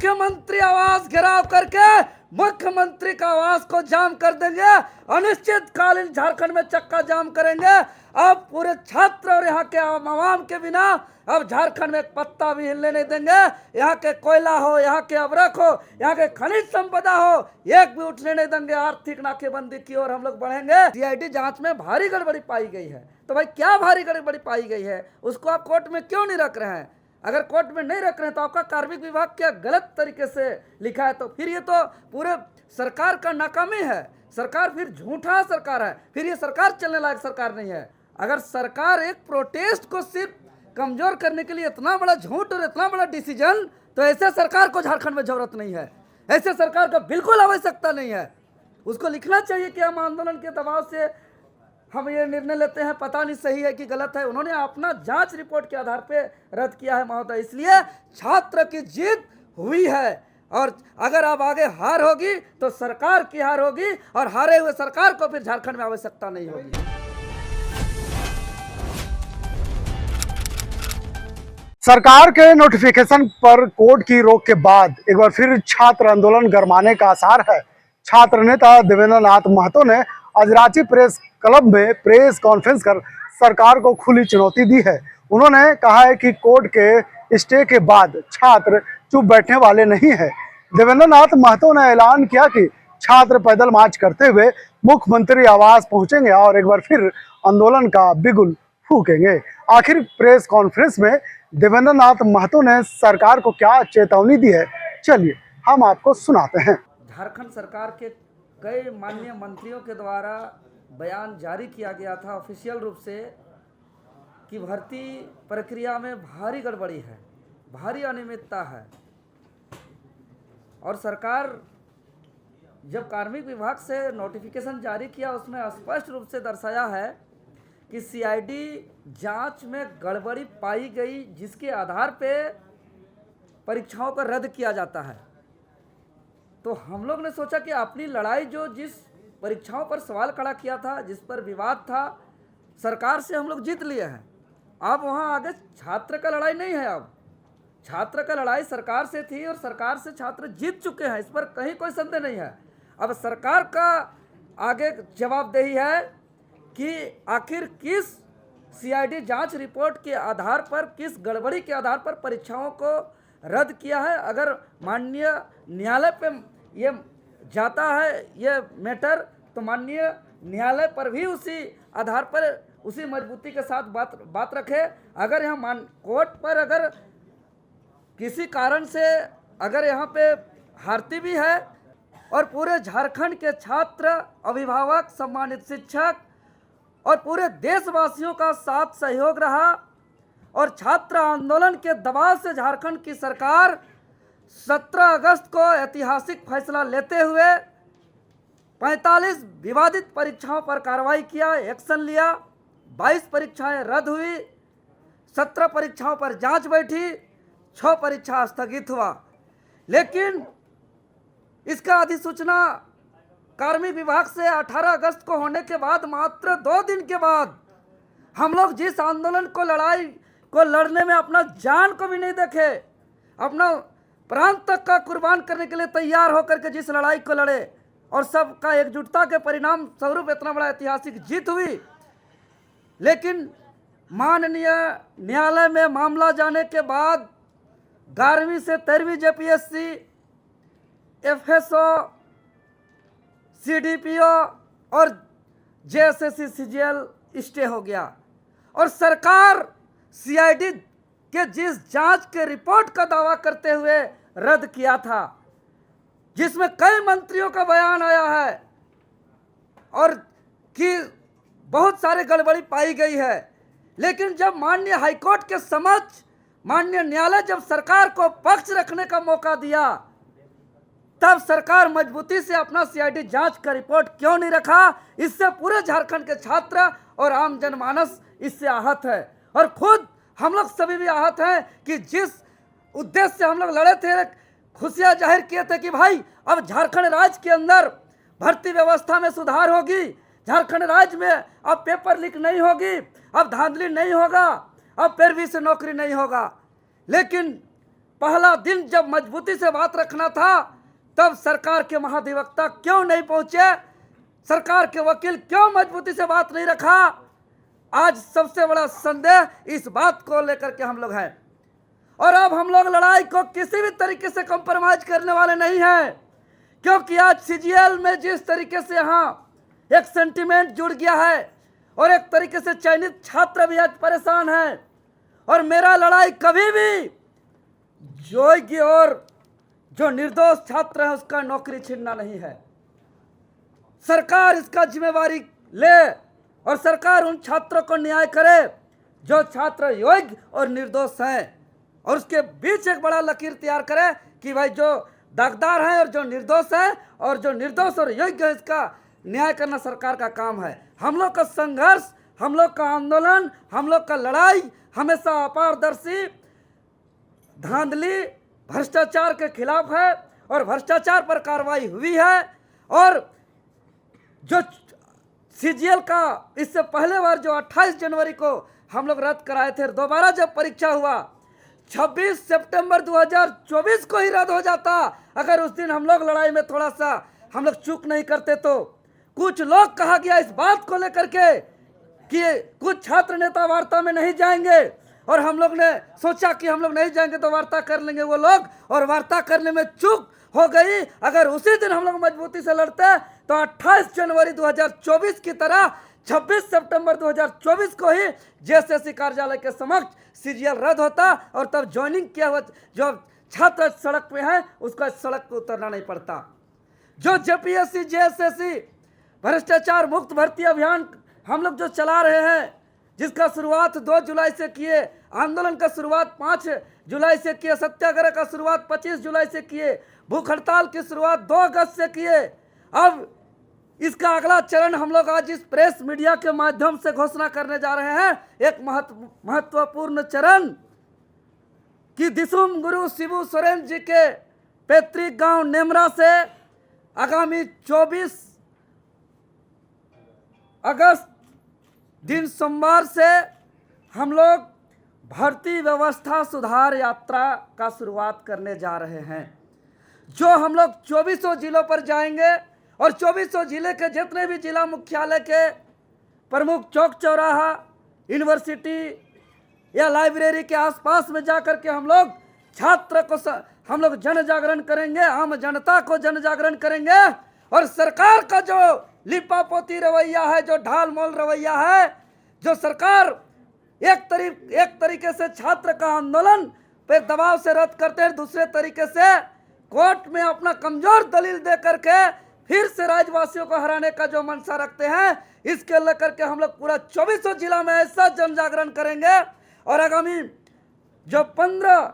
मुख्यमंत्री आवास घेराव करके मुख्यमंत्री का आवास को जाम कर देंगे। अनिश्चितकालीन झारखंड में चक्का जाम करेंगे। अब पूरे छात्र और यहाँ के आवाम के बिना अब झारखंड में एक पत्ता भी हिलने नहीं देंगे। यहाँ के कोयला हो, यहाँ के अवरक हो, यहाँ के खनिज संपदा हो, एक भी उठने नहीं देंगे। आर्थिक नाकेबंदी की ओर हम लोग बढ़ेंगे। सीआईडी जांच में भारी गड़बड़ी पाई गई है, तो भाई क्या भारी गड़बड़ी पाई गई है, उसको आप कोर्ट में क्यों नहीं रख रहे हैं? अगर कोर्ट में नहीं रख रहे हैं तो आपका कार्मिक विभाग क्या गलत तरीके से लिखा है, तो फिर ये तो पूरे सरकार का नाकामी है। सरकार फिर झूठा सरकार है, फिर ये सरकार चलने लायक सरकार नहीं है। अगर सरकार एक प्रोटेस्ट को सिर्फ कमजोर करने के लिए इतना बड़ा झूठ और इतना बड़ा डिसीजन, तो ऐसे सरकार को झारखंड में जरूरत नहीं है। ऐसे सरकार का बिल्कुल आवश्यकता नहीं है। उसको लिखना चाहिए कि हम आंदोलन के दबाव से हम ये निर्णय लेते हैं, पता नहीं सही है कि गलत है। उन्होंने अपना जांच रिपोर्ट के आधार पे रद्द किया है महोदय। इसलिए छात्र की जीत हुई है, और अगर अब आगे हार होगी तो सरकार की हार होगी, और हारे हुए सरकार को फिर झारखंड में आवश्यकता नहीं होगी। सरकार के नोटिफिकेशन पर कोर्ट की रोक के बाद एक बार फिर छात्र आंदोलन गरमाने का आसार है। छात्र नेता देवेंद्र नाथ महतो ने आज रांची प्रेस क्लब में प्रेस कॉन्फ्रेंस कर सरकार को खुली चुनौती दी है। उन्होंने कहा है कि कोर्ट के स्टे के बाद छात्र चुप बैठने वाले नहीं है। देवेंद्र नाथ महतो ने ऐलान किया कि छात्र पैदल मार्च करते हुए मुख्यमंत्री आवास पहुंचेंगे और एक बार फिर आंदोलन का बिगुल फूकेंगे। आखिर प्रेस कॉन्फ्रेंस में देवेंद्र नाथ महतो ने सरकार को क्या चेतावनी दी है, चलिए हम आपको सुनाते हैं। झारखंड सरकार के कई माननीय मंत्रियों के द्वारा बयान जारी किया गया था ऑफिशियल रूप से कि भर्ती प्रक्रिया में भारी गड़बड़ी है, भारी अनियमितता है, और सरकार जब कार्मिक विभाग से नोटिफिकेशन जारी किया उसमें स्पष्ट रूप से दर्शाया है कि सीआईडी जांच में गड़बड़ी पाई गई, जिसके आधार पे परीक्षाओं को रद्द किया जाता है। तो हम लोग ने सोचा कि अपनी लड़ाई जो जिस परीक्षाओं पर सवाल खड़ा किया था, जिस पर विवाद था, सरकार से हम लोग जीत लिए हैं। अब वहाँ आगे छात्र का लड़ाई नहीं है। अब छात्र का लड़ाई सरकार से थी और सरकार से छात्र जीत चुके हैं, इस पर कहीं कोई संदेह नहीं है। अब सरकार का आगे जवाबदेही है कि आखिर किस सीआईडी जांच रिपोर्ट के आधार पर, किस गड़बड़ी के आधार पर परीक्षाओं को रद्द किया है। अगर माननीय न्यायालय पे ये जाता है ये मैटर, तो माननीय न्यायालय पर भी उसी आधार पर उसी मजबूती के साथ बात रखे। अगर यहाँ कोर्ट पर अगर किसी कारण से अगर यहाँ पे हारती भी है, और पूरे झारखंड के छात्र, अभिभावक, सम्मानित शिक्षक और पूरे देशवासियों का साथ सहयोग रहा, और छात्र आंदोलन के दबाव से झारखंड की सरकार 17 अगस्त को ऐतिहासिक फैसला लेते हुए 45 विवादित परीक्षाओं पर कार्रवाई किया, एक्शन लिया। 22 परीक्षाएं रद्द हुई, 17 परीक्षाओं पर जांच बैठी, 6 परीक्षा स्थगित हुआ। लेकिन इसका अधिसूचना कार्मिक विभाग से 18 अगस्त को होने के बाद मात्र 2 दिन के बाद हम लोग जिस आंदोलन को लड़ाई को लड़ने में अपना जान को भी नहीं देखे, अपना प्राण तक का कुर्बान करने के लिए तैयार होकर के जिस लड़ाई को लड़े, और सबका एकजुटता के परिणाम स्वरूप इतना बड़ा ऐतिहासिक जीत हुई। लेकिन माननीय न्यायालय में मामला जाने के बाद 11वीं से 13वीं जेपीएससी, एफएसओ, सीडीपीओ और जेएसएससी सीजीएल स्टे हो गया, और सरकार सीआईडी के जिस जांच के रिपोर्ट का दावा करते हुए रद्द किया था, जिसमें कई मंत्रियों का बयान आया है और कि बहुत सारे गड़बड़ी पाई गई है। लेकिन जब माननीय हाईकोर्ट के समक्ष माननीय न्यायालय जब सरकार को पक्ष रखने का मौका दिया, तब सरकार मजबूती से अपना सीआईडी जांच का रिपोर्ट क्यों नहीं रखा? इससे पूरे झारखंड के छात्र और आम जनमानस इससे आहत है, और खुद हम लोग सभी भी आहत हैं कि जिस उद्देश्य से हम लोग लड़े थे, खुशियां जाहिर किए थे कि भाई अब झारखंड राज्य के अंदर भर्ती व्यवस्था में सुधार होगी, झारखंड राज्य में अब पेपर लीक नहीं होगी, अब धांधली नहीं होगा, अब पैरवी से नौकरी नहीं होगा। लेकिन पहला दिन जब मजबूती से बात रखना था, तब सरकार के महाधिवक्ता क्यों नहीं पहुंचे, सरकार के वकील क्यों मजबूती से बात नहीं रखा? आज सबसे बड़ा संदेह इस बात को लेकर के हम लोग हैं। और अब हम लोग लड़ाई को किसी भी तरीके से कॉम्प्रोमाइज करने वाले नहीं हैं, क्योंकि आज सीजीएल में जिस तरीके से यहाँ एक सेंटिमेंट जुड़ गया है और एक तरीके से चयनित छात्र भी आज परेशान है, और मेरा लड़ाई कभी भी योग्य और जो निर्दोष छात्र है उसका नौकरी छीनना नहीं है। सरकार इसका जिम्मेवारी ले और सरकार उन छात्रों को न्याय करे जो छात्र योग्य और निर्दोष हैं, और उसके बीच एक बड़ा लकीर तैयार करे कि भाई जो दागदार है और जो निर्दोष है, और जो निर्दोष और योग्य है इसका न्याय करना सरकार का काम है। हम लोग का संघर्ष, हम लोग का आंदोलन, हम लोग का लड़ाई हमेशा अपारदर्शी, धांधली, भ्रष्टाचार के खिलाफ है, और भ्रष्टाचार पर कार्रवाई हुई है। और जो सीजीएल का इससे पहले बार जो 28 जनवरी को हम लोग रद्द कराए थे, दोबारा जब परीक्षा हुआ 26 सितंबर 2024 को ही रद्द हो जाता अगर उस दिन हम लोग लड़ाई में थोड़ा सा हम लोग चूक नहीं करते तो। कुछ लोग कहा गया इस बात को लेकर के कि कुछ छात्र नेता वार्ता में नहीं जाएंगे, और हम लोग ने सोचा कि हम लोग नहीं जाएंगे तो वार्ता कर लेंगे वो लोग, और वार्ता करने में चूक हो गई। अगर उसी दिन हम लोग मजबूती से लड़ते तो 28 जनवरी 2024 की तरह 26 सितंबर 2024 को ही जेएसएससी कार्यालय के समक्ष सीजीएल रद्द होता, और तब ज्वाइनिंग किया हुआ जो छात्र सड़क पे है उसको सड़क पे उतरना नहीं पड़ता। जो जेपीएससी जेएसएससी भ्रष्टाचार मुक्त भर्ती अभियान हम लोग जो चला रहे हैं, जिसका शुरुआत 2 जुलाई से किए, आंदोलन का शुरुआत 5 जुलाई से किए, सत्याग्रह का शुरुआत 25 जुलाई से किए, भूख हड़ताल की शुरुआत 2 अगस्त से किए। अब इसका अगला चरण हम लोग आज इस प्रेस मीडिया के माध्यम से घोषणा करने जा रहे हैं, एक महत्वपूर्ण चरण कि दिसुम गुरु शिबू सोरेन जी के पैतृक गांव नेमरा से आगामी 24 अगस्त दिन सोमवार से हम लोग भर्ती व्यवस्था सुधार यात्रा का शुरुआत करने जा रहे हैं, जो हम लोग 2400 जिलों पर जाएंगे, और 2400 जिले के जितने भी जिला मुख्यालय के प्रमुख चौक चौराहा, यूनिवर्सिटी या लाइब्रेरी के आसपास में जाकर के हम लोग छात्र को हम लोग जन जागरण करेंगे, आम जनता को जन जागरण करेंगे। और सरकार का जो लिपापोती रवैया है, जो ढाल मोल रवैया है, जो सरकार एक तरीके से छात्र का आंदोलन पे दबाव से रद्द करते हैं, दूसरे तरीके से कोर्ट में अपना कमजोर दलील दे करके फिर से राज्यवासियों को हराने का जो मंशा रखते हैं, इसके लेकर के हम लोग पूरा 2400 जिला में ऐसा जन जागरण करेंगे। और आगामी जो 15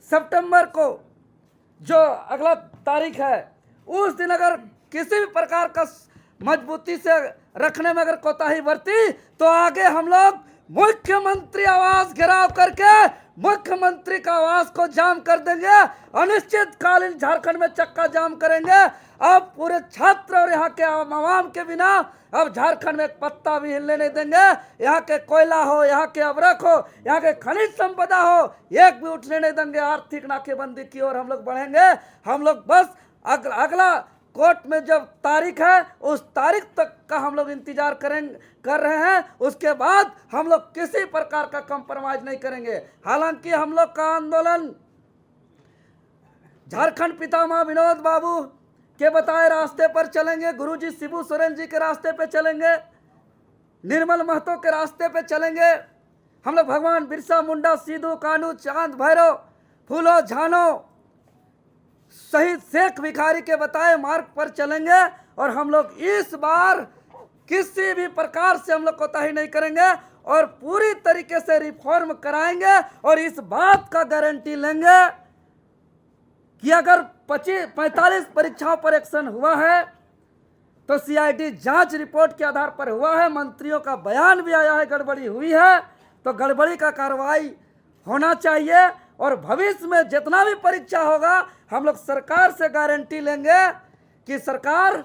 सितंबर को जो अगला तारीख है, उस दिन अगर किसी भी प्रकार का मजबूती से रखने में अगर कोताही बरती तो आगे हम लोग मुख्यमंत्री आवास घेराव करके मुख्यमंत्री का आवास को जाम कर देंगे, अनिश्चितकालीन झारखंड में चक्का जाम करेंगे। अब पूरे छात्र और यहाँ के आवाम के बिना अब झारखंड में एक पत्ता भी हिलने नहीं देंगे। यहाँ के कोयला हो, यहाँ के अवरक हो, यहाँ के खनिज संपदा हो, एक भी उठने नहीं देंगे। आर्थिक नाकेबंदी की ओर हम लोग बढ़ेंगे। हम लोग बस अगला कोर्ट में जब तारीख है उस तारीख तक का हम लोग इंतजार कर रहे हैं, उसके बाद हम लोग किसी प्रकार का कंप्रोमाइज नहीं करेंगे। हालांकि हम लोग का आंदोलन झारखंड पितामह विनोद बाबू के बताए रास्ते पर चलेंगे, गुरुजी शिबू सोरेन जी के रास्ते पे चलेंगे, निर्मल महतो के रास्ते पे चलेंगे। हम लोग भगवान बिरसा मुंडा, सिद्धू कानू, चांद भैरव, फूलो झानो, शहीद शेख भिखारी के बताए मार्ग पर चलेंगे। और हम लोग इस बार किसी भी प्रकार से हम लोग कोताही नहीं करेंगे और पूरी तरीके से रिफॉर्म कराएंगे। और इस बात का गारंटी लेंगे कि अगर 45 परीक्षाओं पर एक्शन हुआ है तो सीआईडी जांच रिपोर्ट के आधार पर हुआ है, मंत्रियों का बयान भी आया है, गड़बड़ी हुई है तो गड़बड़ी का कार्रवाई होना चाहिए। और भविष्य में जितना भी परीक्षा होगा हम लोग सरकार से गारंटी लेंगे कि सरकार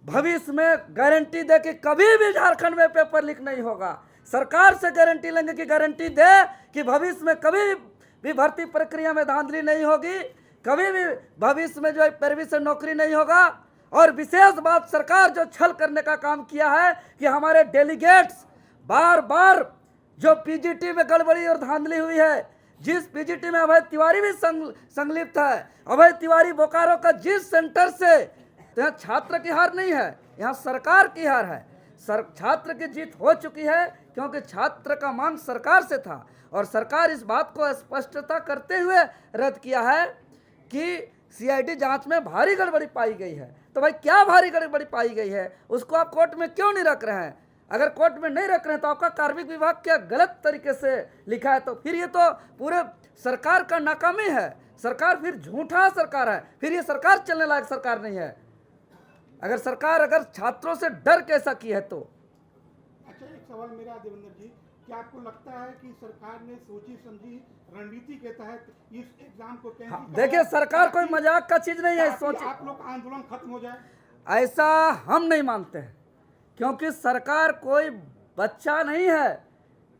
भविष्य में गारंटी दे कि कभी भी झारखंड में पेपर लीक नहीं होगा। सरकार से गारंटी लेंगे कि गारंटी दे कि भविष्य में कभी भी भी भर्ती प्रक्रिया में धांधली नहीं होगी, कभी भी भविष्य में जो है पैरवी से नौकरी नहीं होगा। और विशेष बात, सरकार जो छल करने का काम किया है कि हमारे डेलीगेट्स बार बार जो पीजीटी में गड़बड़ी और धांधली हुई है, जिस पीजीटी में अभय तिवारी भी संलिप्त है, अभय तिवारी बोकारो का जिस सेंटर से, तो यहाँ छात्र की हार नहीं है, यहाँ सरकार की हार है। छात्र की जीत हो चुकी है, क्योंकि छात्र का मांग सरकार से था और सरकार इस बात को स्पष्टता करते हुए रद्द किया है कि सीआईडी जांच में भारी गड़बड़ी पाई गई है। तो भाई क्या भारी गड़बड़ी पाई गई है, उसको आप कोर्ट में क्यों नहीं रख रहे हैं? अगर कोर्ट में नहीं रख रहे हैं तो आपका कार्मिक विभाग क्या गलत तरीके से लिखा है, तो फिर ये तो पूरे सरकार का नाकामी है। सरकार फिर झूठा सरकार है, फिर ये सरकार चलने लायक सरकार नहीं है। अगर सरकार अगर छात्रों से डर के ऐसा की है तो। अच्छा, एक सवाल मेरा देवेंद्र जी, क्या आपको लगता है कि सरकार ने सोची समझी रणनीति के तहत इस एग्जाम को कैंसिल हाँ, देखिए सरकार कोई मजाक का चीज नहीं है, सोच आप लोग का आंदोलन खत्म हो जाए? ऐसा हम नहीं मानते हैं, क्योंकि सरकार कोई बच्चा नहीं है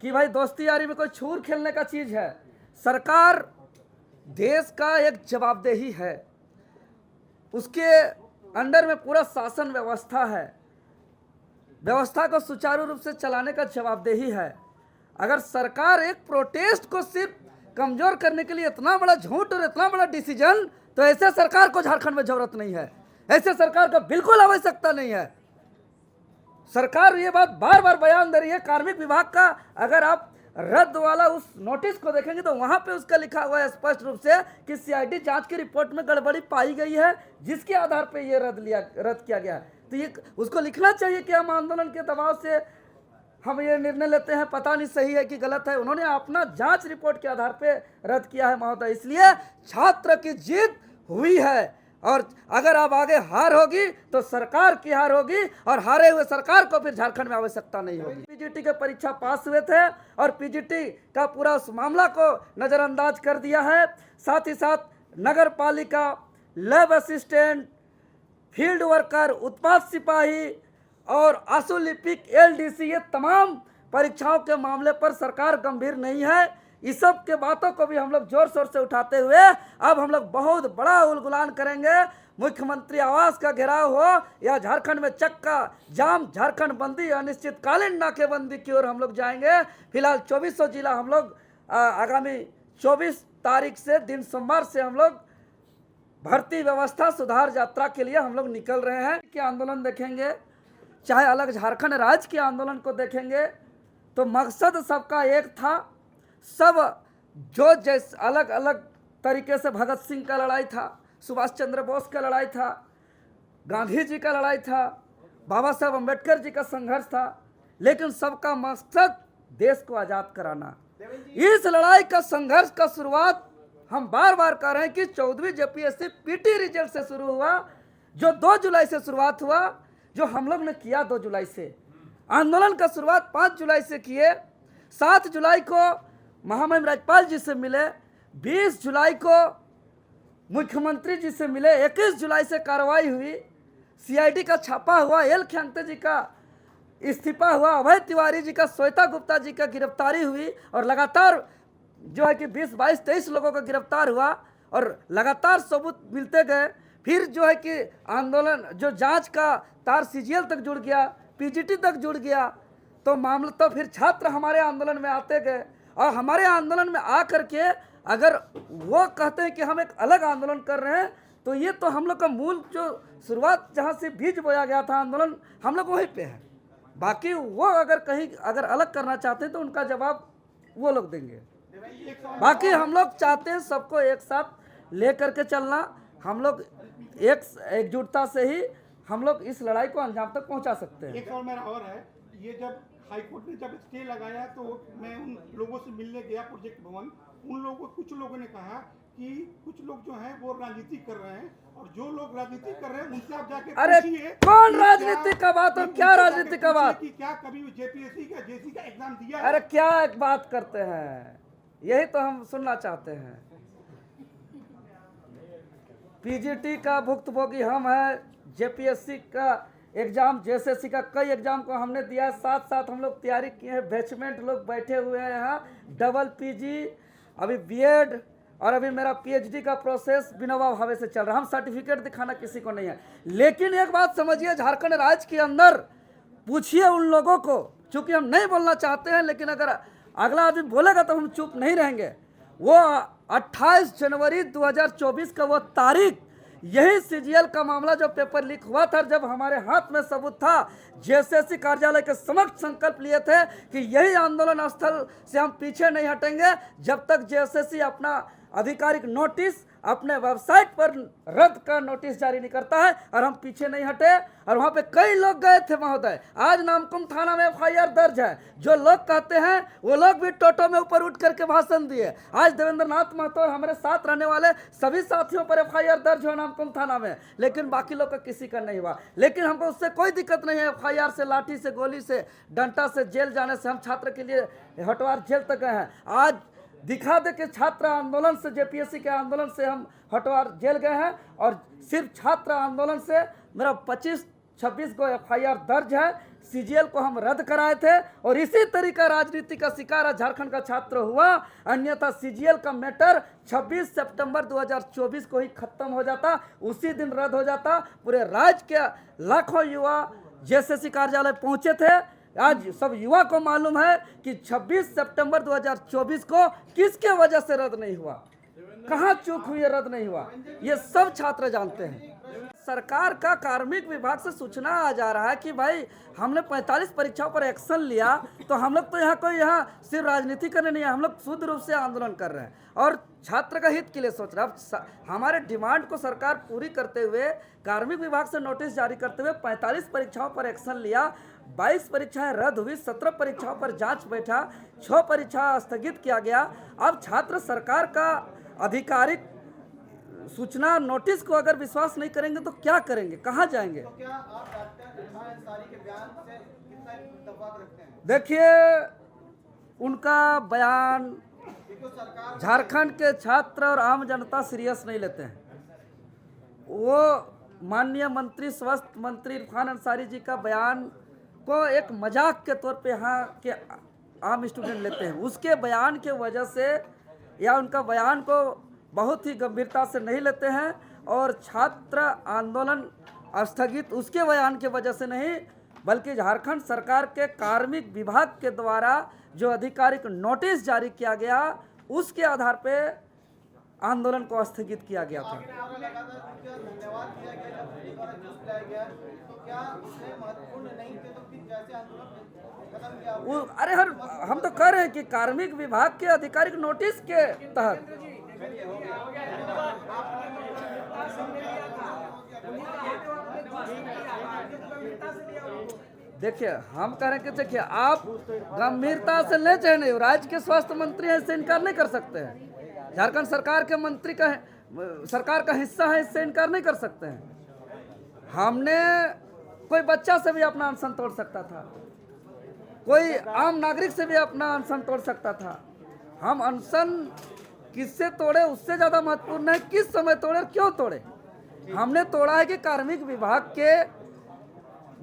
कि भाई दोस्ती यारी में कोई छूर खेलने का चीज है। सरकार देश का एक जवाबदेही है, उसके अंडर में पूरा शासन व्यवस्था है, व्यवस्था को सुचारू रूप से चलाने का जवाबदेही है। अगर सरकार एक प्रोटेस्ट को सिर्फ कमजोर करने के लिए इतना बड़ा झूठ और इतना बड़ा डिसीजन, तो ऐसे सरकार को झारखंड में जरूरत नहीं है, ऐसे सरकार को बिल्कुल आवश्यकता नहीं है। सरकार ये बात बार बार बयान दे रही है। कार्मिक विभाग का अगर आप रद्द वाला उस नोटिस को देखेंगे तो वहां पे उसका लिखा हुआ है स्पष्ट रूप से कि सीआईडी जांच की रिपोर्ट में गड़बड़ी पाई गई है, जिसके आधार पे ये रद्द किया गया है। तो ये उसको लिखना चाहिए कि हम आंदोलन के दबाव से हम ये निर्णय लेते हैं, पता नहीं सही है कि गलत है। उन्होंने अपना जांच रिपोर्ट के आधार पे रद्द किया है महोदय, इसलिए छात्र की जीत हुई है। और अगर अब आगे हार होगी तो सरकार की हार होगी, और हारे हुए सरकार को फिर झारखंड में आवश्यकता नहीं होगी। पीजीटी के परीक्षा पास हुए थे और पीजीटी का पूरा उस मामला को नज़रअंदाज कर दिया है। साथ ही साथ नगर पालिका, लैब असिस्टेंट, फील्ड वर्कर, उत्पाद सिपाही और आशु लिपिक, एलडीसी, ये तमाम परीक्षाओं के मामले पर सरकार गंभीर नहीं है। इस सब के बातों को भी हम लोग जोर शोर से उठाते हुए अब हम लोग बहुत बड़ा उलगुलान करेंगे। मुख्यमंत्री आवास का घेराव हो या झारखंड में चक्का जाम, झारखंड बंदी, अनिश्चितकालीन नाकेबंदी की ओर हम लोग जाएंगे। फिलहाल 2400 जिला हम लोग आगामी 24 तारीख से दिन सोमवार से हम लोग भर्ती व्यवस्था सुधार यात्रा के लिए हम लोग निकल रहे हैं। कि आंदोलन देखेंगे, चाहे अलग झारखंड राज्य के आंदोलन को देखेंगे, तो मकसद सबका एक था। सब जो जैसे अलग अलग तरीके से भगत सिंह का लड़ाई था, सुभाष चंद्र बोस का लड़ाई था, गांधी जी का लड़ाई था, बाबा साहब अम्बेडकर जी का संघर्ष था, लेकिन सबका मकसद देश को आज़ाद कराना। इस लड़ाई का संघर्ष का शुरुआत हम बार बार कर रहे हैं कि 14वीं जेपीएससी पीटी रिजल्ट से शुरू हुआ, जो 2 जुलाई से शुरुआत हुआ, जो हम लोग ने किया 2 जुलाई से। आंदोलन का शुरुआत 5 जुलाई से किए, 7 जुलाई को महामहिम राज्यपाल जी से मिले, 20 जुलाई को मुख्यमंत्री जी से मिले, 21 जुलाई से कार्रवाई हुई, सीआईडी का छापा हुआ, एल ख्यांगते जी का इस्तीफा हुआ, अभय तिवारी जी का, श्वेता गुप्ता जी का गिरफ्तारी हुई, और लगातार जो है कि 20, 22, 23 लोगों का गिरफ्तार हुआ और लगातार सबूत मिलते गए। फिर जो है कि आंदोलन जो जांच का तार सीजीएल तक जुड़ गया, पीजीटी तक जुड़ गया, तो मामला तो फिर छात्र हमारे आंदोलन में आते गए। और हमारे आंदोलन में आ करके अगर वो कहते हैं कि हम एक अलग आंदोलन कर रहे हैं, तो ये तो हम लोग का मूल जो शुरुआत जहाँ से बीज बोया गया था आंदोलन, हम लोग वहीं पे है। बाकी वो अगर कहीं अगर अलग करना चाहते हैं तो उनका जवाब वो लोग देंगे। बाकी हम लोग चाहते हैं सबको एक साथ ले करके चलना। हम लोग एकजुटता से ही हम लोग इस लड़ाई को अंजाम तक पहुंचा सकते हैं। एक सवाल मेरा और है, ये जब हाईकोर्ट ने जब स्टे लगाया तो मैं उन लोगों से मिलने गया प्रोजेक्ट भवन, उन लोगों कुछ लोगों ने कहा कि कुछ लोग जो हैं वो राजनीति कर रहे हैं, और जो लोग राजनीति कर रहे हैं उनसे आप जाके अरे पूछिए कौन राजनीति का बात और क्या राजनीति का बात, कि क्या कभी जेपीएससी का जेसी का एग्जाम दिया है? अरे क्या एक बात करते हैं, यही तो हम सुनना चाहते हैं। पीजीटी का भुक्तभोगी हम है, जेपीएससी का एग्जाम, जेएसएससी का कई एग्जाम को हमने दिया है, साथ साथ हम लोग तैयारी किए हैं, बैचमेंट लोग बैठे हुए हैं यहाँ, डबल पीजी अभी बीएड और अभी मेरा पीएचडी का प्रोसेस विनोबा भावे से चल रहा है। हम सर्टिफिकेट दिखाना किसी को नहीं है। लेकिन एक बात समझिए, झारखंड राज्य के अंदर पूछिए उन लोगों को, चूंकि हम नहीं बोलना चाहते हैं, लेकिन अगर अगला आदमी बोलेगा तो हम चुप नहीं रहेंगे। वो 28 जनवरी 2024 का वो तारीख, यही सीजीएल का मामला जो पेपर लीक हुआ था, जब हमारे हाथ में सबूत था, जेएसएससी कार्यालय के समक्ष संकल्प लिए थे कि यही आंदोलन स्थल से हम पीछे नहीं हटेंगे जब तक जेएसएससी अपना आधिकारिक नोटिस अपने वेबसाइट पर रद्द का नोटिस जारी नहीं करता है, और हम पीछे नहीं हटे। और वहाँ पे कई लोग गए थे महोदय। आज नामकुम थाना में एफआईआर दर्ज है। जो लोग कहते हैं वो लोग भी टोटो में ऊपर उठ करके भाषण दिए। आज देवेंद्र नाथ महतो और हमारे साथ रहने वाले सभी साथियों पर एफआईआर दर्ज हुआ नामकुम थाना में, लेकिन बाकी लोग का किसी का नहीं हुआ। लेकिन हमको उससे कोई दिक्कत नहीं है। एफआईआर से, लाठी से, गोली से, डंटा से जेल जाने से, हम छात्र के लिए हटवार जेल तक गए हैं। आज दिखा दे कि छात्र आंदोलन से, जेपीएससी के आंदोलन से हम हटवार जेल गए हैं, और सिर्फ छात्र आंदोलन से मेरा 25-26 को एफआईआर दर्ज है। सीजीएल को हम रद्द कराए थे, और इसी तरीका राजनीति का शिकार झारखंड का छात्र हुआ। अन्यथा सीजीएल का मैटर 26 सितंबर 2024 को ही खत्म हो जाता, उसी दिन रद्द हो जाता। पूरे राज्य के लाखों युवा जेएसएससी कार्यालय पहुंचे थे। आज सब युवा को मालूम है कि 26 सितंबर 2024 को किसके वजह से रद्द नहीं हुआ, कहां चूक हुई है, रद्द नहीं हुआ, ये सब छात्र जानते हैं। सरकार का कार्मिक विभाग से सूचना आ जा रहा है कि भाई हमने 45 परीक्षाओं पर एक्शन लिया, तो हम लोग तो यहाँ सिर्फ राजनीति करने नहीं है, हम लोग शुद्ध रूप से आंदोलन कर रहे हैं और छात्र का हित के लिए सोच रहे हैं। अब हमारे डिमांड को सरकार पूरी करते हुए, कार्मिक विभाग से नोटिस जारी करते हुए 45 परीक्षाओं पर एक्शन लिया। 22 परीक्षाएं रद्द हुई, 17 परीक्षाओं पर जांच बैठा, 6 परीक्षा स्थगित किया गया। अब छात्र सरकार का आधिकारिक सूचना नोटिस को अगर विश्वास नहीं करेंगे तो क्या करेंगे, कहाँ जाएंगे? तो क्या आप डॉक्टर अंसारी के बयान से कितना इत्तेफाक रखते हैं? देखिए, उनका बयान झारखंड के छात्र और आम जनता सीरियस नहीं लेते हैं। वो माननीय मंत्री, स्वास्थ्य मंत्री इरफान अंसारी जी का बयान को एक मजाक के तौर पे यहाँ के आम स्टूडेंट लेते हैं। उसके बयान के वजह से, या उनका बयान को बहुत ही गंभीरता से नहीं लेते हैं, और छात्र आंदोलन स्थगित उसके बयान के वजह से नहीं, बल्कि झारखंड सरकार के कार्मिक विभाग के द्वारा जो आधिकारिक नोटिस जारी किया गया, उसके आधार पे आंदोलन को स्थगित किया गया था। धन्यवाद किया गया, जब उनके द्वारा जूस पिलाया गया, तो क्या इससे महत्वपूर्ण नहीं थे तो फिर कैसे आंदोलन खत्म किया? अरे हम तो कह रहे हैं कि कार्मिक विभाग के आधिकारिक नोटिस के तहत। देखिए, हम कह रहे हैं कि देखिए, आप गंभीरता से ले चाहे नहीं, राज्य के स्वास्थ्य मंत्री हैं, इससे इनकार नहीं कर सकते हैं। झारखंड सरकार के मंत्री का सरकार का हिस्सा है, इससे इनकार नहीं कर सकते हैं। हमने कोई बच्चा से भी अपना अनशन तोड़ सकता था, कोई आम नागरिक से भी अपना अनशन तोड़ सकता था। हम अनशन किससे तोड़े उससे ज़्यादा महत्वपूर्ण है किस समय तोड़े और क्यों तोड़े। हमने तोड़ा है कि कार्मिक विभाग के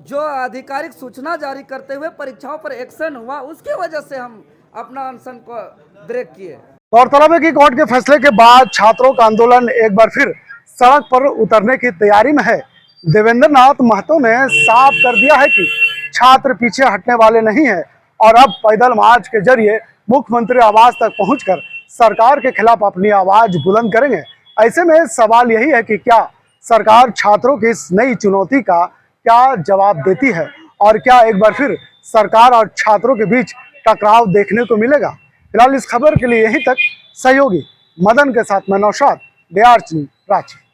जो आधिकारिक सूचना जारी करते हुए परीक्षाओं पर एक्शन हुआ, उसके वजह से हम अपना अनशन को ब्रेक किए। गौरतलब है कि कोर्ट के फैसले के बाद छात्रों का आंदोलन एक बार फिर सड़क पर उतरने की तैयारी में है। देवेंद्र नाथ महतो ने साफ कर दिया है कि छात्र पीछे हटने वाले नहीं है, और अब पैदल मार्च के जरिए मुख्यमंत्री आवास तक पहुंचकर सरकार के खिलाफ अपनी आवाज बुलंद करेंगे। ऐसे में सवाल यही है कि क्या सरकार छात्रों की इस नई चुनौती का क्या जवाब देती है, और क्या एक बार फिर सरकार और छात्रों के बीच टकराव देखने को मिलेगा। फिलहाल इस खबर के लिए यहीं तक। सहयोगी मदन के साथ मैं नौशाद, DRC रांची।